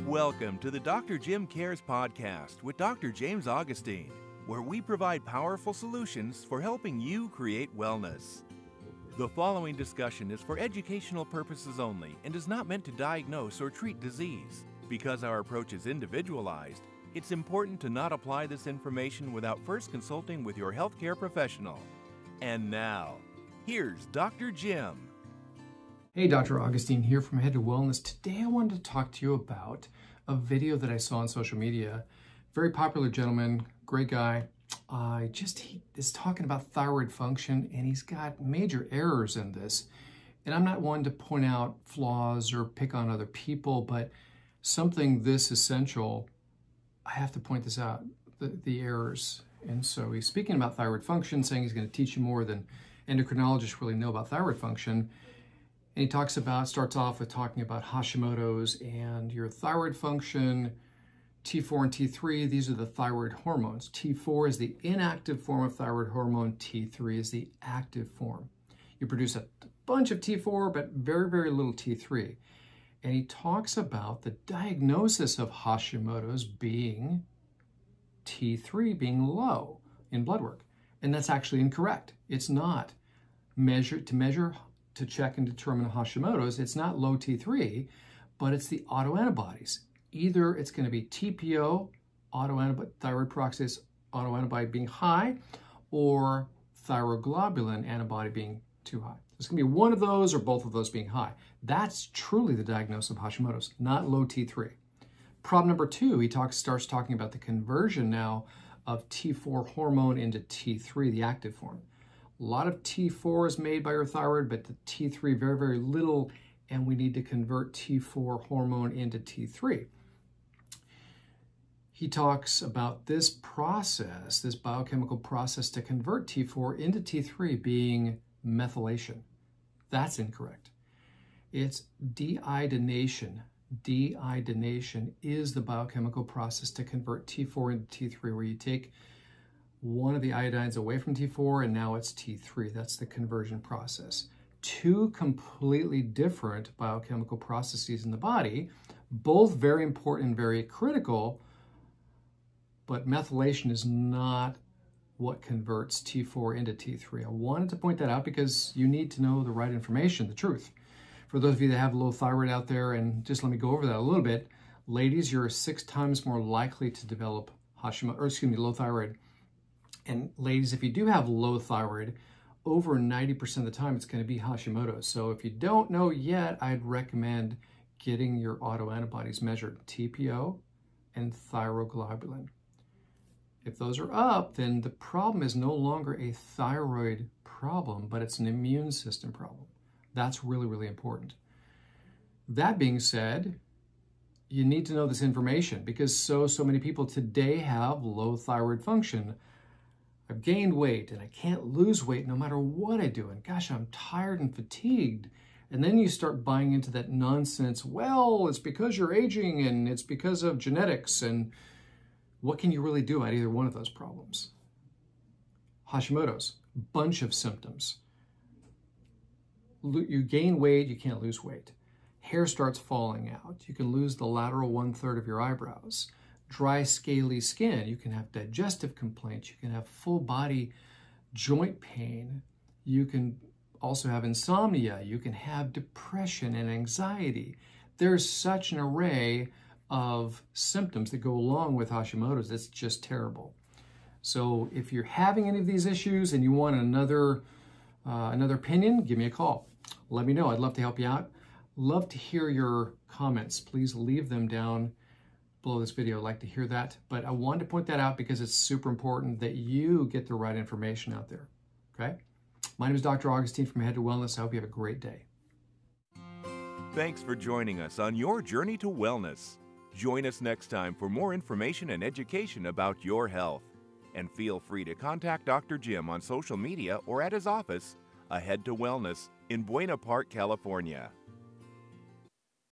Welcome to the Dr. Jim Cares podcast with Dr. James Augustine, where we provide powerful solutions for helping you create wellness. The following discussion is for educational purposes only and is not meant to diagnose or treat disease. Because our approach is individualized, it's important to not apply this information without first consulting with your healthcare professional. And now, here's Dr. Jim. Hey, Dr. Augustine here from Head to Wellness. Today I wanted to talk to you about a video that I saw on social media. Very popular gentleman, great guy. He is talking about thyroid function, and he's got major errors in this. And I'm not one to point out flaws or pick on other people, but something this essential, I have to point this out, the errors. And so he's speaking about thyroid function, saying he's going to teach you more than endocrinologists really know about thyroid function. And he starts off with talking about Hashimoto's and your thyroid function, T4 and T3, these are the thyroid hormones. T4 is the inactive form of thyroid hormone, T3 is the active form. You produce a bunch of T4, but very, very little T3. And he talks about the diagnosis of Hashimoto's being T3 being low in blood work. And that's actually incorrect. It's not. To check and determine Hashimoto's, it's not low T3, but it's the autoantibodies. Either it's going to be TPO, thyroid peroxidase autoantibody being high, or thyroglobulin antibody being too high. It's going to be one of those or both of those being high. That's truly the diagnosis of Hashimoto's, not low T3. Problem number two, he starts talking about the conversion now of T4 hormone into T3, the active form. A lot of T4 is made by your thyroid, but the T3 very, very little, and we need to convert T4 hormone into T3. He talks about this process, this biochemical process to convert T4 into T3 being methylation. That's incorrect. It's deiodination. Deiodination is the biochemical process to convert T4 into T3, where you take one of the iodines away from T4 and now it's T3. That's the conversion process. Two completely different biochemical processes in the body, both very important and very critical, but methylation is not what converts T4 into T3. I wanted to point that out because you need to know the right information, the truth. For those of you that have low thyroid out there, and just let me go over that a little bit, ladies, you're 6 times more likely to develop low thyroid. And ladies, if you do have low thyroid, over 90% of the time it's going to be Hashimoto's. So if you don't know yet, I'd recommend getting your autoantibodies measured, TPO and thyroglobulin. If those are up, then the problem is no longer a thyroid problem, but it's an immune system problem. That's really, really important. That being said, you need to know this information because so many people today have low thyroid function. I've gained weight and I can't lose weight no matter what I do. And gosh, I'm tired and fatigued. And then you start buying into that nonsense. Well, it's because you're aging and it's because of genetics. And what can you really do about either one of those problems? Hashimoto's, bunch of symptoms. You gain weight, you can't lose weight. Hair starts falling out. You can lose the lateral 1/3 of your eyebrows. Dry, scaly skin. You can have digestive complaints. You can have full body joint pain. You can also have insomnia. You can have depression and anxiety. There's such an array of symptoms that go along with Hashimoto's. That's just terrible. So if you're having any of these issues and you want another opinion, give me a call. Let me know. I'd love to help you out. Love to hear your comments. Please leave them down below this video. I'd like to hear that, but I wanted to point that out because it's super important that you get the right information out there, okay? My name is Dr. Augustine from Head to Wellness. I hope you have a great day. Thanks for joining us on your journey to wellness. Join us next time for more information and education about your health. And feel free to contact Dr. Jim on social media or at his office, Head to Wellness in Buena Park, California.